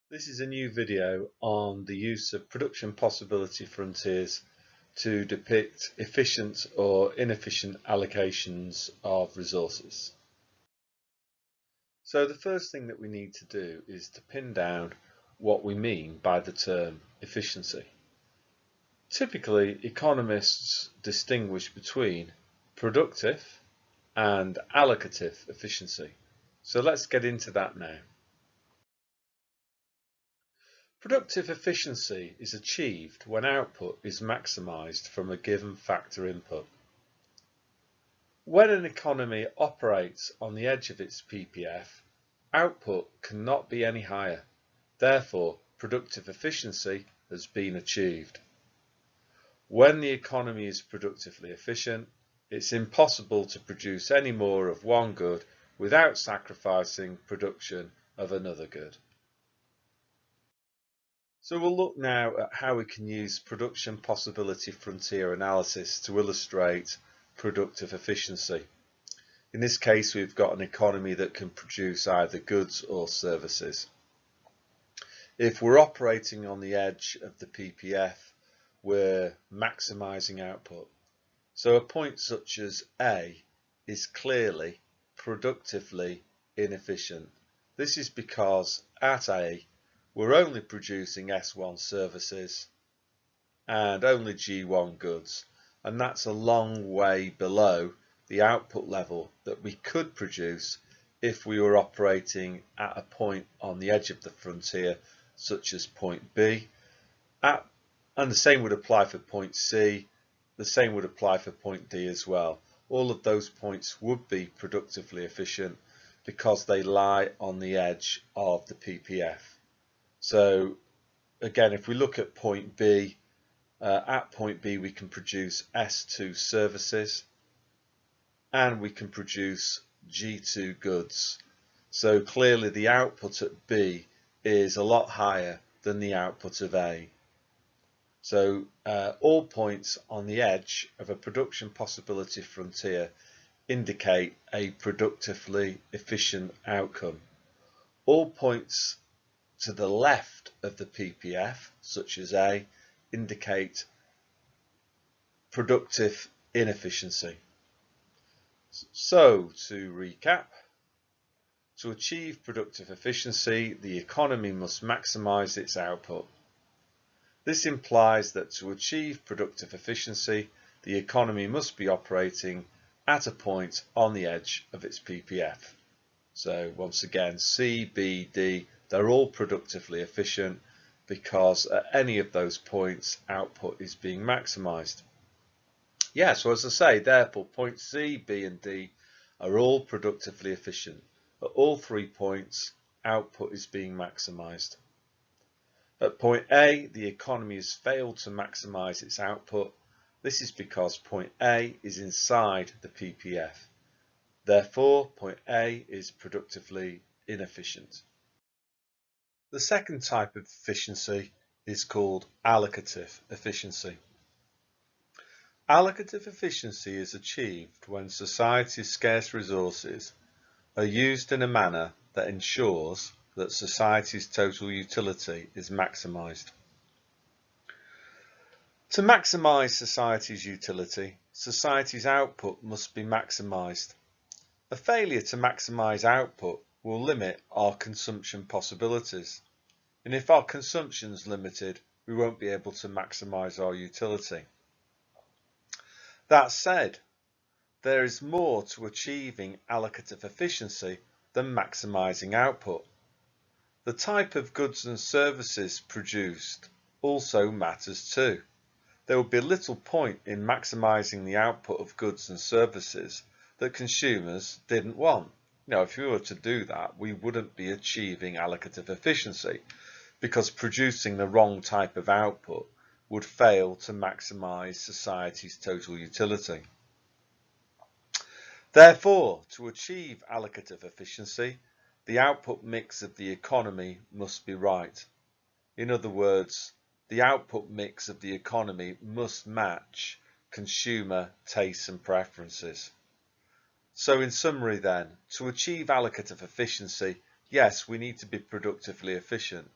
This is a new video on the use of production possibility frontiers to depict efficient or inefficient allocations of resources. So the first thing that we need to do is to pin down what we mean by the term efficiency. Typically, economists distinguish between productive and allocative efficiency. So let's get into that now. Productive efficiency is achieved when output is maximised from a given factor input. When an economy operates on the edge of its PPF, output cannot be any higher. Therefore, productive efficiency has been achieved. When the economy is productively efficient, it's impossible to produce any more of one good without sacrificing production of another good. So we'll look now at how we can use production possibility frontier analysis to illustrate productive efficiency. In this case, we've got an economy that can produce either goods or services. If we're operating on the edge of the PPF, we're maximizing output. So a point such as A is clearly productively inefficient. This is because at A, we're only producing S1 services and only G1 goods, and that's a long way below the output level that we could produce if we were operating at a point on the edge of the frontier, such as point B. And the same would apply for point C, the same would apply for point D as well. All of those points would be productively efficient because they lie on the edge of the PPF. So again, if we look at point B, at point B we can produce S2 services and we can produce G2 goods. So clearly the output at B is a lot higher than the output of A. So all points on the edge of a production possibility frontier indicate a productively efficient outcome. All points to the left of the PPF, such as A, indicate productive inefficiency. So, to recap, to achieve productive efficiency, the economy must maximize its output. This implies that to achieve productive efficiency, the economy must be operating at a point on the edge of its PPF. So once again, C, B, D, they're all productively efficient because at any of those points, output is being maximized. Yeah, so as I say, therefore, points C, B, and D are all productively efficient. At all 3 points, output is being maximized. At point A, the economy has failed to maximize its output. This is because point A is inside the PPF. Therefore, point A is productively inefficient. The second type of efficiency is called allocative efficiency. Allocative efficiency is achieved when society's scarce resources are used in a manner that ensures that society's total utility is maximised. To maximise society's utility, society's output must be maximised. A failure to maximise output will limit our consumption possibilities. And if our consumption is limited, we won't be able to maximise our utility. That said, there is more to achieving allocative efficiency than maximising output. The type of goods and services produced also matters too. There would be little point in maximising the output of goods and services that consumers didn't want. If we were to do that, we wouldn't be achieving allocative efficiency because producing the wrong type of output would fail to maximise society's total utility. Therefore, to achieve allocative efficiency, the output mix of the economy must be right. In other words, the output mix of the economy must match consumer tastes and preferences. So in summary then, to achieve allocative efficiency, yes, we need to be productively efficient.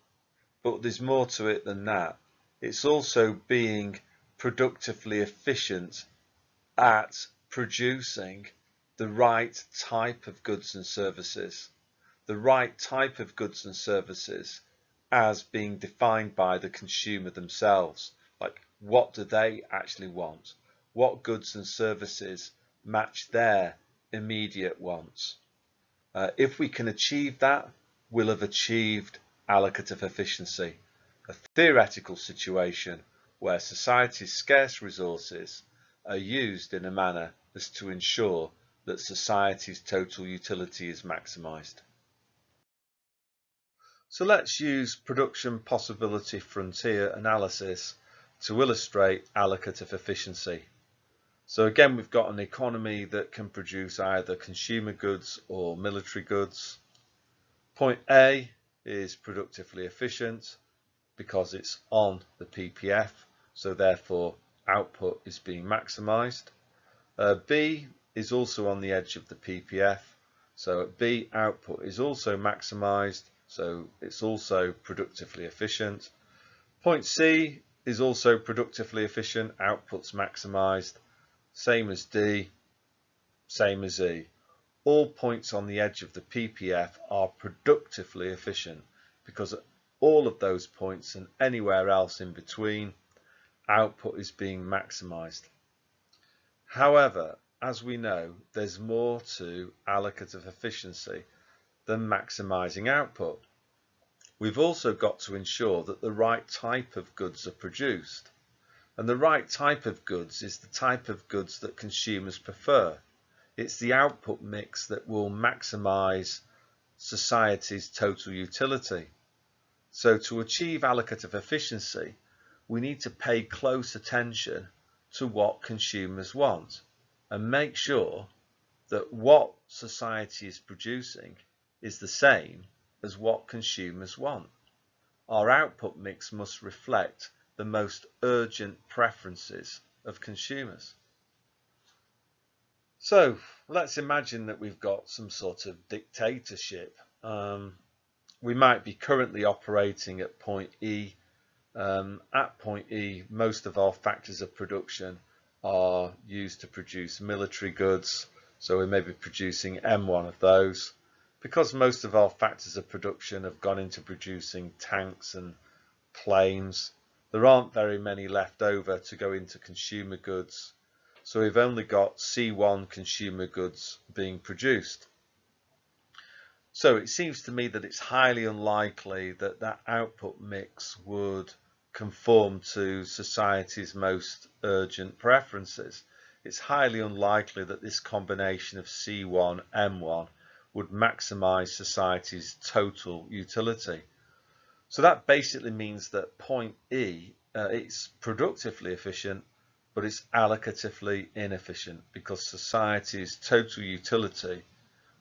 but there's more to it than that. It's also being productively efficient at producing the right type of goods and services. The right type of goods and services as being defined by the consumer themselves. Like, what do they actually want? What goods and services match their immediate wants? If we can achieve that, we'll have achieved allocative efficiency, a theoretical situation where society's scarce resources are used in a manner as to ensure that society's total utility is maximised. So let's use production possibility frontier analysis to illustrate allocative efficiency. So again, we've got an economy that can produce either consumer goods or military goods. Point A is productively efficient because it's on the PPF, so therefore output is being maximised. B is also on the edge of the PPF, so at B output is also maximised, so it's also productively efficient. Point C is also productively efficient, output's maximised, same as D, same as E. All points on the edge of the PPF are productively efficient because at all of those points and anywhere else in between, output is being maximised. However, as we know, there's more to allocative efficiency than maximising output. We've also got to ensure that the right type of goods are produced. And the right type of goods is the type of goods that consumers prefer. It's the output mix that will maximise society's total utility. So to achieve allocative efficiency, we need to pay close attention to what consumers want and make sure that what society is producing is the same as what consumers want. Our output mix must reflect the most urgent preferences of consumers. So let's imagine that we've got some sort of dictatorship. We might be currently operating at point E. At point E, most of our factors of production are used to produce military goods, so we may be producing M1 of those. Because most of our factors of production have gone into producing tanks and planes, there aren't very many left over to go into consumer goods, so we've only got C1 consumer goods being produced. So it seems to me that it's highly unlikely that that output mix would conform to society's most urgent preferences. It's highly unlikely that this combination of C1, M1 would maximise society's total utility. So that basically means that point E, it's productively efficient, but it's allocatively inefficient because society's total utility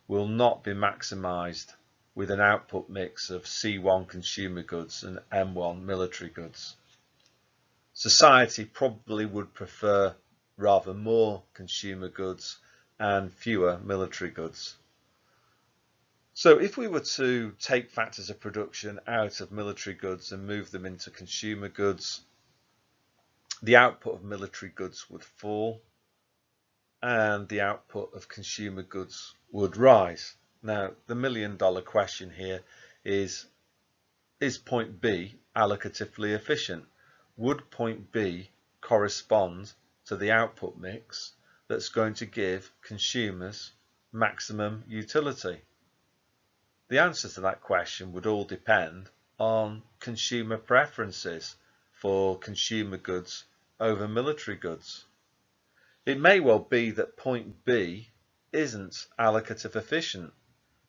will not be maximised with an output mix of C1 consumer goods and M1 military goods. Society probably would prefer rather more consumer goods and fewer military goods. So if we were to take factors of production out of military goods and move them into consumer goods, the output of military goods would fall and the output of consumer goods would rise. Now, the million-dollar question here is point B allocatively efficient? Would point B correspond to the output mix that's going to give consumers maximum utility? The answer to that question would all depend on consumer preferences for consumer goods over military goods. It may well be that point B isn't allocative efficient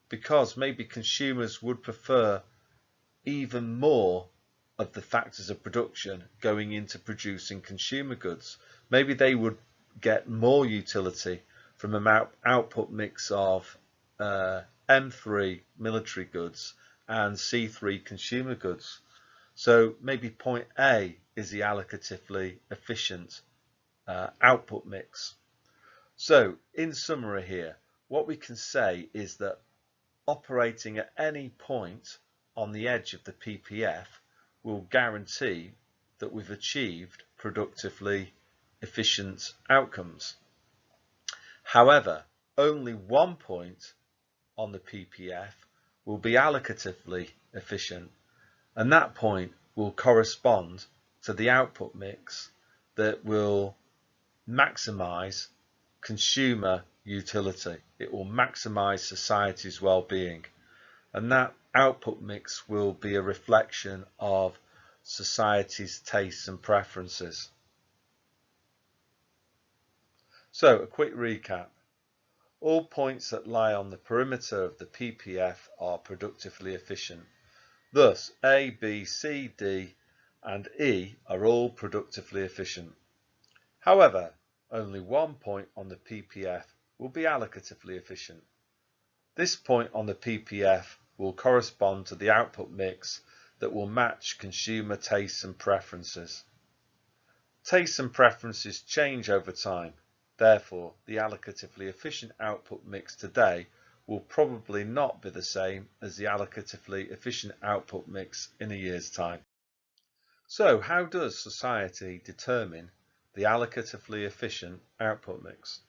because maybe consumers would prefer even more of the factors of production going into producing consumer goods. Maybe they would get more utility from an output mix of M3 military goods and C3 consumer goods. So maybe point A is the allocatively efficient output mix. So in summary here, what we can say is that operating at any point on the edge of the PPF will guarantee that we've achieved productively efficient outcomes. However, only one point on the PPF will be allocatively efficient, and that point will correspond to the output mix that will maximize consumer utility. It will maximize society's well-being, and that output mix will be a reflection of society's tastes and preferences. So, a quick recap. All points that lie on the perimeter of the PPF are productively efficient. Thus, A, B, C, D, and E are all productively efficient. However, only one point on the PPF will be allocatively efficient. This point on the PPF will correspond to the output mix that will match consumer tastes and preferences. Tastes and preferences change over time. Therefore, the allocatively efficient output mix today will probably not be the same as the allocatively efficient output mix in a year's time. So, how does society determine the allocatively efficient output mix?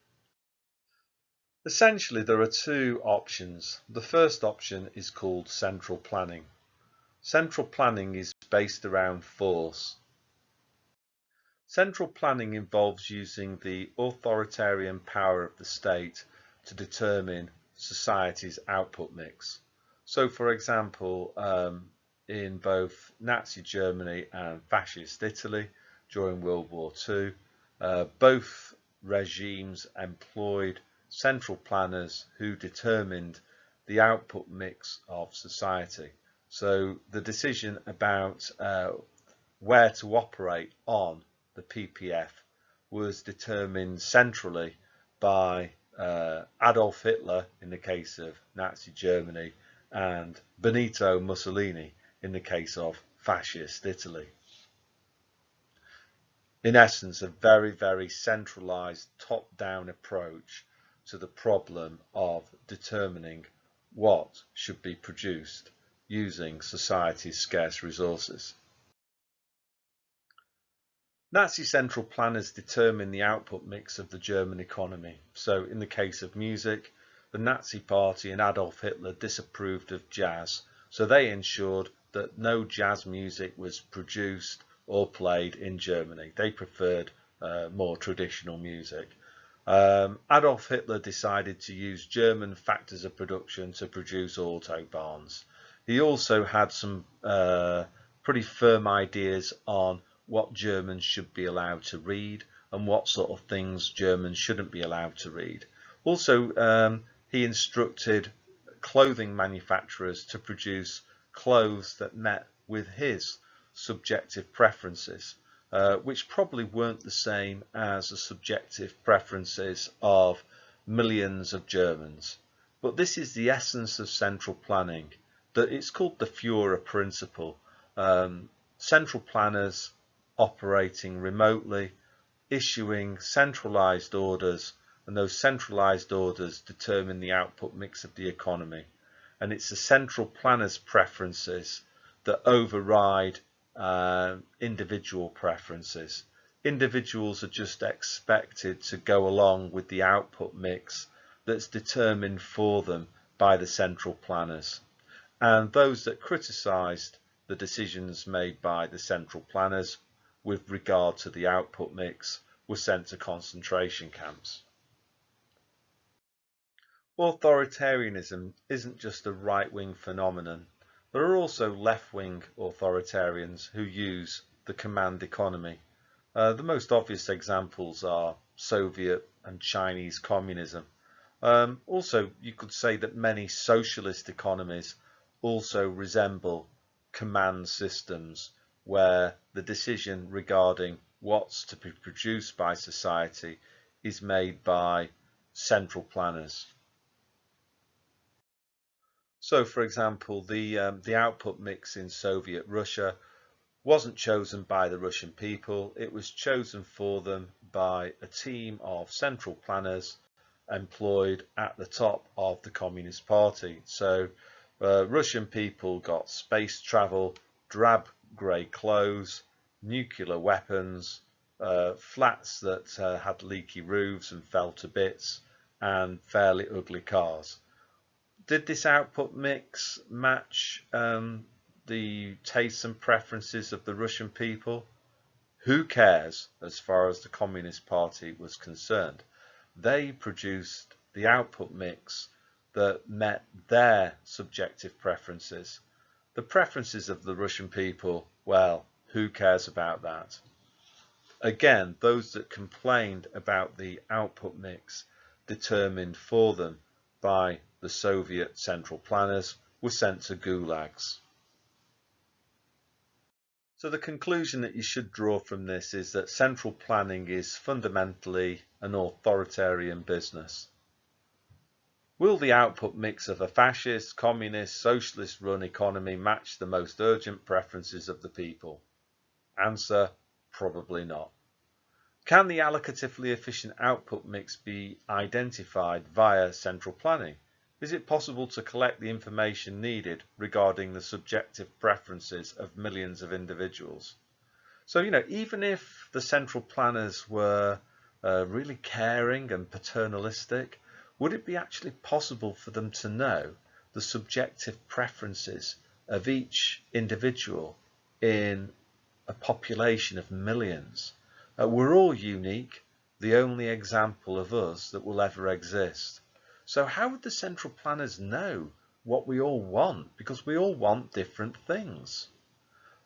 Essentially, there are two options. The first option is called central planning. Central planning is based around force. Central planning involves using the authoritarian power of the state to determine society's output mix. So, for example, in both Nazi Germany and Fascist Italy during World War II, both regimes employed central planners who determined the output mix of society. So the decision about where to operate on the PPF was determined centrally by Adolf Hitler in the case of Nazi Germany and Benito Mussolini in the case of Fascist Italy. In essence, a very, very centralized top-down approach to the problem of determining what should be produced using society's scarce resources. Nazi central planners determined the output mix of the German economy. So in the case of music, the Nazi Party and Adolf Hitler disapproved of jazz, so they ensured that no jazz music was produced or played in Germany. They preferred more traditional music. Adolf Hitler decided to use German factors of production to produce autobahns. He also had some pretty firm ideas on what Germans should be allowed to read and what sort of things Germans shouldn't be allowed to read. Also, he instructed clothing manufacturers to produce clothes that met with his subjective preferences, which probably weren't the same as the subjective preferences of millions of Germans. But this is the essence of central planning. It's called the Fuehrer Principle. Central planners operating remotely, issuing centralized orders, and those centralized orders determine the output mix of the economy. And it's the central planners' preferences that override individual preferences. Individuals are just expected to go along with the output mix that's determined for them by the central planners. And those that criticised the decisions made by the central planners with regard to the output mix were sent to concentration camps. Authoritarianism isn't just a right-wing phenomenon. There are also left-wing authoritarians who use the command economy. The most obvious examples are Soviet and Chinese communism. Also, you could say that many socialist economies also resemble command systems where the decision regarding what's to be produced by society is made by central planners. So, for example, the output mix in Soviet Russia wasn't chosen by the Russian people. It was chosen for them by a team of central planners employed at the top of the Communist Party. So Russian people got space travel, grey clothes, nuclear weapons, flats that had leaky roofs and fell to bits, and fairly ugly cars. Did this output mix match the tastes and preferences of the Russian people? Who cares as far as the Communist Party was concerned? They produced the output mix that met their subjective preferences. The preferences of the Russian people, well, who cares about that? Again, those that complained about the output mix determined for them by the Soviet central planners were sent to gulags. So the conclusion that you should draw from this is that central planning is fundamentally an authoritarian business. Will the output mix of a fascist, communist, socialist-run economy match the most urgent preferences of the people? Answer, probably not. Can the allocatively efficient output mix be identified via central planning? Is it possible to collect the information needed regarding the subjective preferences of millions of individuals? So, even if the central planners were really caring and paternalistic, would it be actually possible for them to know the subjective preferences of each individual in a population of millions? We're all unique, the only example of us that will ever exist. So how would the central planners know what we all want? Because we all want different things.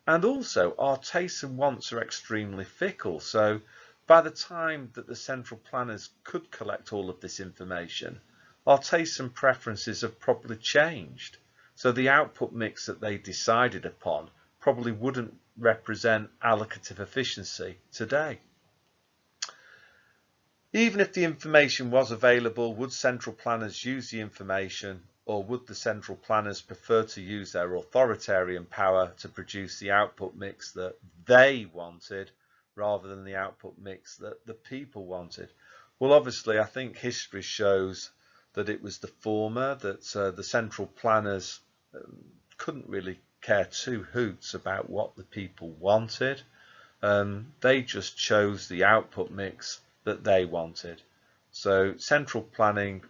And also, our tastes and wants are extremely fickle. So by the time that the central planners could collect all of this information, our tastes and preferences have probably changed. So the output mix that they decided upon probably wouldn't represent allocative efficiency today. Even if the information was available, would central planners use the information, or would the central planners prefer to use their authoritarian power to produce the output mix that they wanted rather than the output mix that the people wanted? Well, obviously, I think history shows that it was the former, that the central planners couldn't really care two hoots about what the people wanted. They just chose the output mix that they wanted. So central planning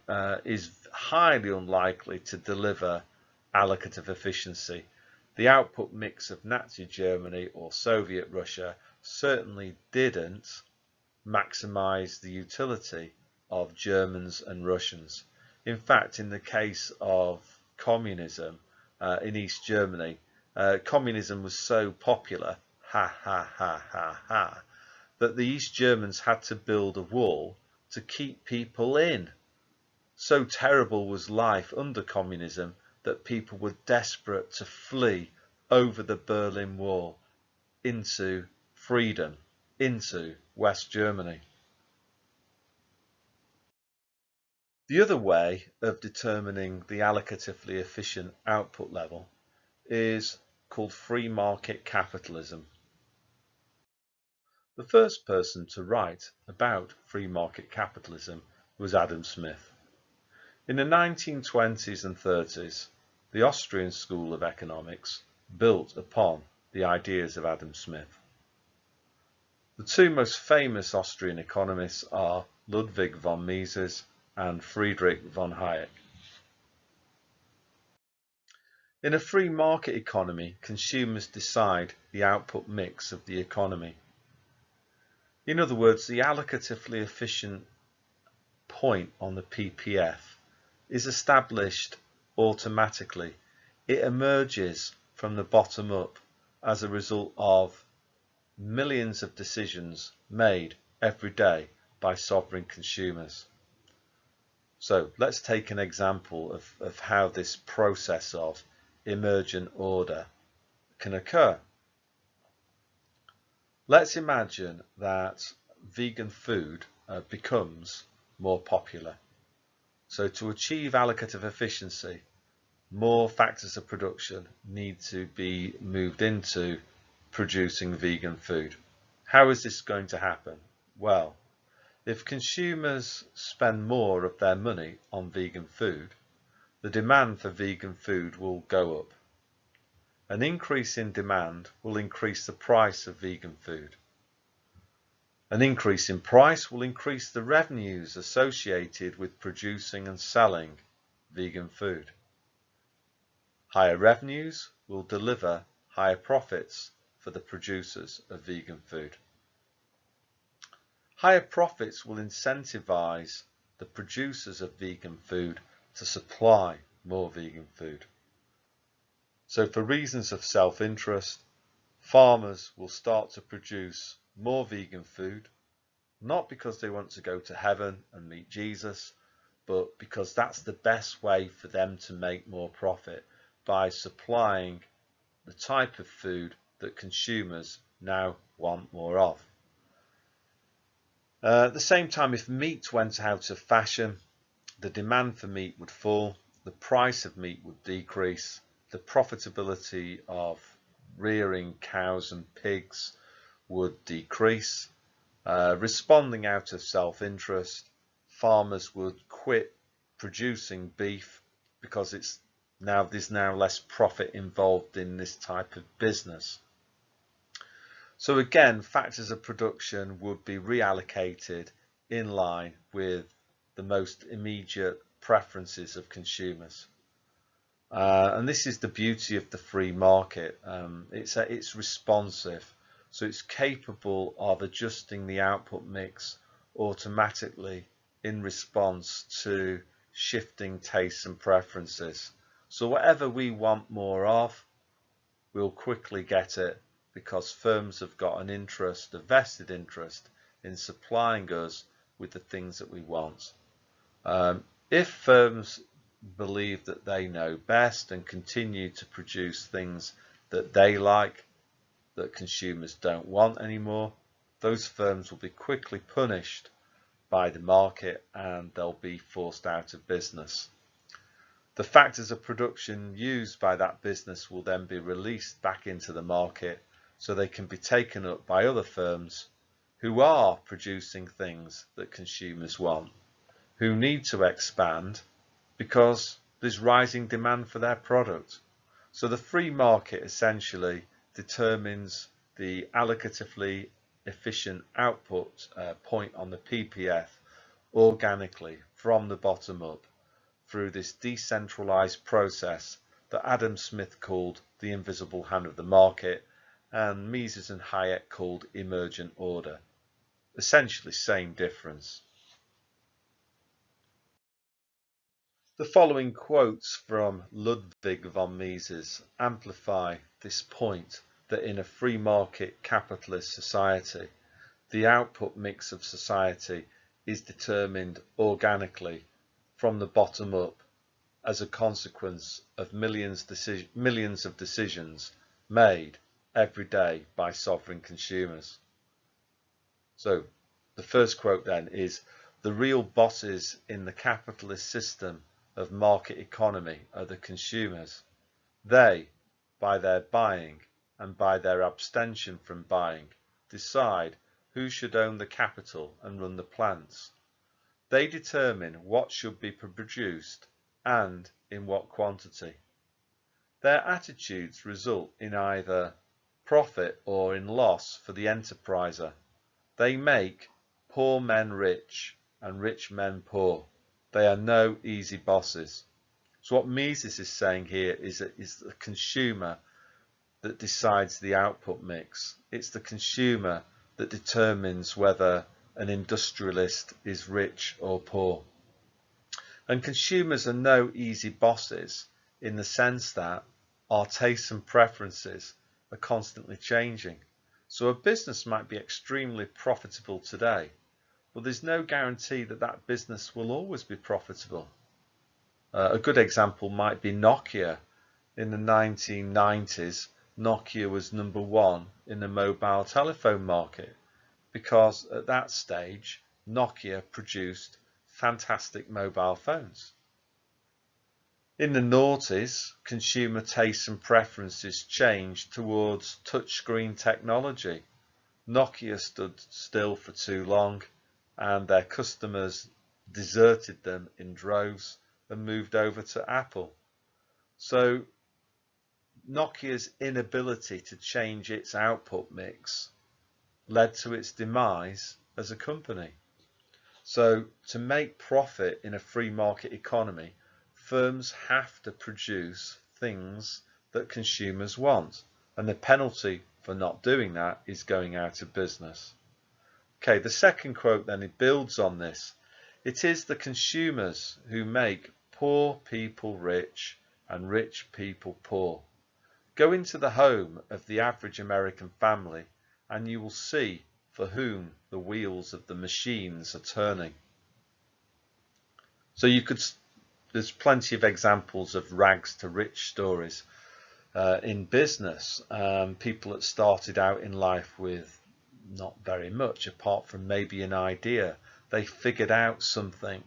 is highly unlikely to deliver allocative efficiency. The output mix of Nazi Germany or Soviet Russia certainly didn't maximize the utility of Germans and Russians. In fact, in the case of communism in East Germany, communism was so popular, that the East Germans had to build a wall to keep people in. So terrible was life under communism that people were desperate to flee over the Berlin Wall into freedom, into West Germany. The other way of determining the allocatively efficient output level is called free market capitalism. The first person to write about free market capitalism was Adam Smith. In the 1920s and 30s, the Austrian School of Economics built upon the ideas of Adam Smith. The two most famous Austrian economists are Ludwig von Mises and Friedrich von Hayek. In a free market economy, consumers decide the output mix of the economy. In other words, the allocatively efficient point on the PPF is established automatically. It emerges from the bottom up as a result of millions of decisions made every day by sovereign consumers. So let's take an example of how this process of emergent order can occur. Let's imagine that vegan food becomes more popular. So to achieve allocative efficiency, more factors of production need to be moved into producing vegan food. How is this going to happen? Well, if consumers spend more of their money on vegan food, the demand for vegan food will go up. An increase in demand will increase the price of vegan food. An increase in price will increase the revenues associated with producing and selling vegan food. Higher revenues will deliver higher profits for the producers of vegan food. Higher profits will incentivize the producers of vegan food to supply more vegan food. So for reasons of self-interest, farmers will start to produce more vegan food, not because they want to go to heaven and meet Jesus, but because that's the best way for them to make more profit by supplying the type of food that consumers now want more of. At the same time, if meat went out of fashion, the demand for meat would fall, the price of meat would decrease, the profitability of rearing cows and pigs would decrease. Responding out of self-interest, farmers would quit producing beef because there's now less profit involved in this type of business. So again, factors of production would be reallocated in line with the most immediate preferences of consumers. And this is the beauty of the free market. It's responsive, so it's capable of adjusting the output mix automatically in response to shifting tastes and preferences. So whatever we want more of, we'll quickly get it because firms have got an interest, a vested interest, in supplying us with the things that we want. If firms believe that they know best and continue to produce things that they like, that consumers don't want anymore, those firms will be quickly punished by the market and they'll be forced out of business. The factors of production used by that business will then be released back into the market so they can be taken up by other firms who are producing things that consumers want, who need to expand because there's rising demand for their product. So the free market essentially determines the allocatively efficient output point on the PPF organically from the bottom up through this decentralized process that Adam Smith called the invisible hand of the market and Mises and Hayek called emergent order. Essentially same difference. The following quotes from Ludwig von Mises amplify this point that in a free market capitalist society, the output mix of society is determined organically from the bottom up as a consequence of millions of decisions made every day by sovereign consumers. So the first quote then is, the real bosses in the capitalist system of market economy are the consumers. They, by their buying and by their abstention from buying, decide who should own the capital and run the plants. They determine what should be produced and in what quantity. Their attitudes result in either profit or in loss for the enterpriser. They make poor men rich and rich men poor. They are no easy bosses. So what Mises is saying here is that it's the consumer that decides the output mix. It's the consumer that determines whether an industrialist is rich or poor. And consumers are no easy bosses in the sense that our tastes and preferences are constantly changing. So a business might be extremely profitable today, but there's no guarantee that that business will always be profitable. A good example might be Nokia. In the 1990s, Nokia was number one in the mobile telephone market because at that stage, Nokia produced fantastic mobile phones. In the noughties, consumer tastes and preferences changed towards touchscreen technology. Nokia stood still for too long and their customers deserted them in droves and moved over to Apple. So Nokia's inability to change its output mix led to its demise as a company. So to make profit in a free market economy, firms have to produce things that consumers want. And the penalty for not doing that is going out of business. Okay, the second quote then, it builds on this. It is the consumers who make poor people rich and rich people poor. Go into the home of the average American family and you will see for whom the wheels of the machines are turning. So there's plenty of examples of rags to rich stories in business. People that started out in life with not very much apart from maybe an idea. They figured out something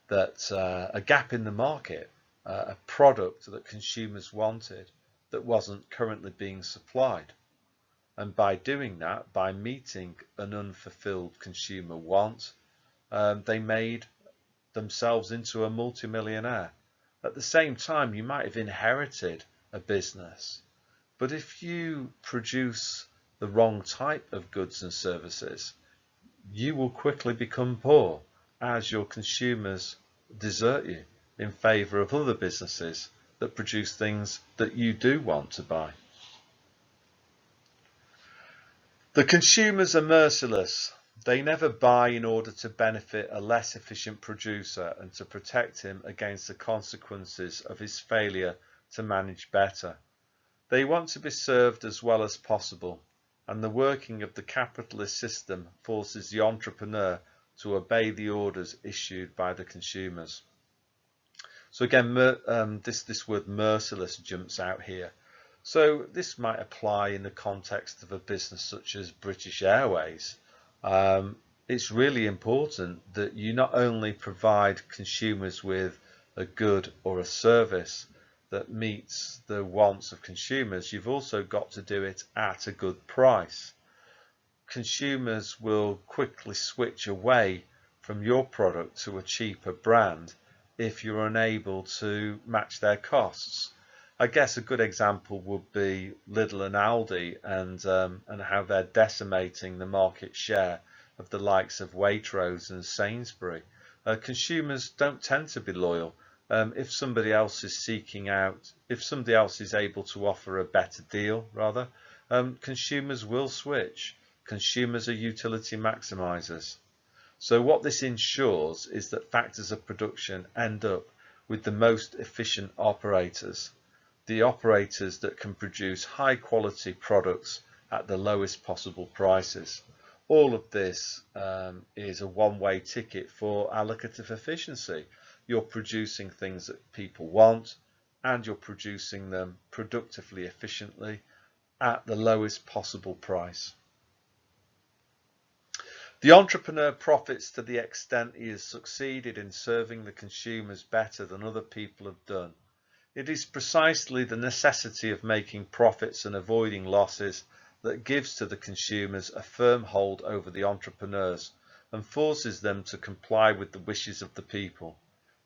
that a gap in the market, a product that consumers wanted that wasn't currently being supplied. And by doing that, by meeting an unfulfilled consumer want, they made themselves into a multimillionaire. At the same time, you might have inherited a business, but if you produce the wrong type of goods and services, you will quickly become poor as your consumers desert you in favour of other businesses that produce things that you do want to buy. The consumers are merciless. They never buy in order to benefit a less efficient producer and to protect him against the consequences of his failure to manage better. They want to be served as well as possible, and the working of the capitalist system forces the entrepreneur to obey the orders issued by the consumers. So again, this word merciless jumps out here. So this might apply in the context of a business such as British Airways. It's really important that you not only provide consumers with a good or a service that meets the wants of consumers, you've also got to do it at a good price. Consumers will quickly switch away from your product to a cheaper brand if you're unable to match their costs. I guess a good example would be Lidl and Aldi and how they're decimating the market share of the likes of Waitrose and Sainsbury. Consumers don't tend to be loyal. If somebody else is able to offer a better deal, consumers will switch. Consumers are utility maximizers. So what this ensures is that factors of production end up with the most efficient operators, the operators that can produce high quality products at the lowest possible prices. All of this is a one-way ticket for allocative efficiency. You're producing things that people want and you're producing them productively, efficiently at the lowest possible price. The entrepreneur profits to the extent he has succeeded in serving the consumers better than other people have done. It is precisely the necessity of making profits and avoiding losses that gives to the consumers a firm hold over the entrepreneurs and forces them to comply with the wishes of the people.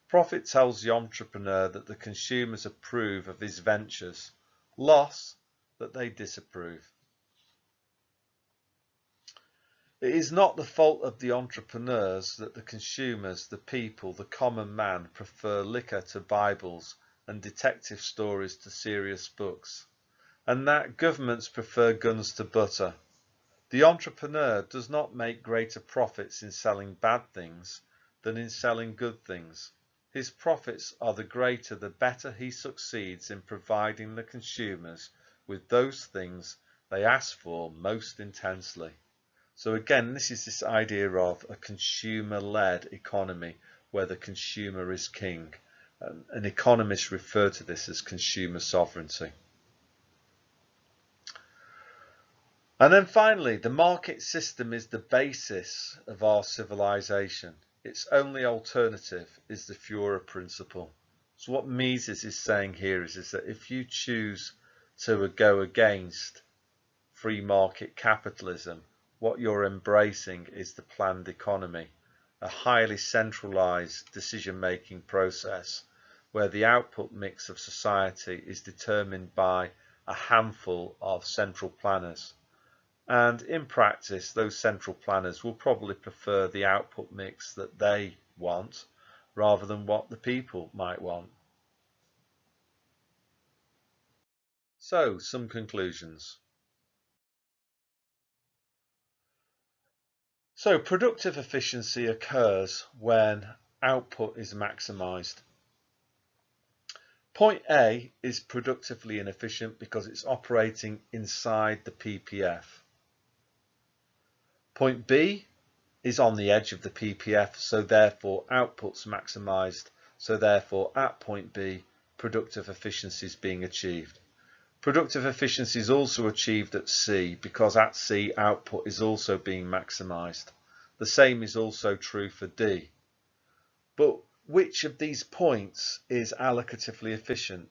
Profit tells the entrepreneur that the consumers approve of his ventures. Loss, that they disapprove. It is not the fault of the entrepreneurs that the consumers, the people, the common man prefer liquor to Bibles and detective stories to serious books, and that governments prefer guns to butter. The entrepreneur does not make greater profits in selling bad things than in selling good things. His profits are the greater the better he succeeds in providing the consumers with those things they ask for most intensely. So again, this is this idea of a consumer-led economy where the consumer is king. And economists refer to this as consumer sovereignty. And then finally, the market system is the basis of our civilization. Its only alternative is the Fuehrer Principle. So what Mises is saying here is that if you choose to go against free market capitalism, what you're embracing is the planned economy, a highly centralized decision-making process where the output mix of society is determined by a handful of central planners. And in practice, those central planners will probably prefer the output mix that they want rather than what the people might want. So, some conclusions. So, productive efficiency occurs when output is maximised. Point A is productively inefficient because it's operating inside the PPF. Point B is on the edge of the PPF, so therefore output's maximised, so therefore at point B, productive efficiency is being achieved. Productive efficiency is also achieved at C because at C output is also being maximised. The same is also true for D. But which of these points is allocatively efficient?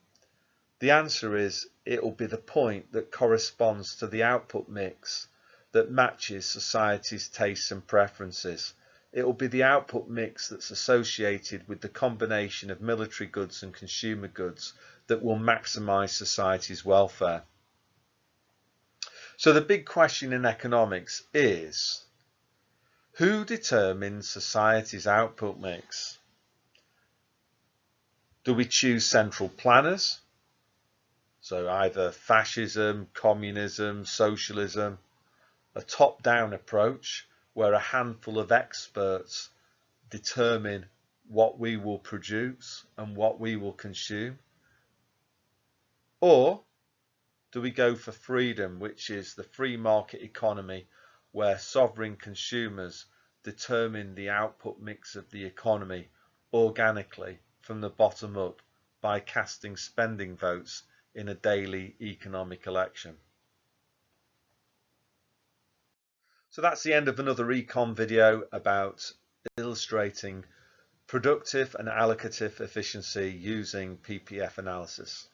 The answer is it will be the point that corresponds to the output mix that matches society's tastes and preferences. It will be the output mix that's associated with the combination of military goods and consumer goods that will maximise society's welfare. So the big question in economics is, who determines society's output mix? Do we choose central planners? So either fascism, communism, socialism, a top-down approach where a handful of experts determine what we will produce and what we will consume? Or do we go for freedom, which is the free market economy where sovereign consumers determine the output mix of the economy organically from the bottom up by casting spending votes in a daily economic election? So that's the end of another econ video about illustrating productive and allocative efficiency using PPF analysis.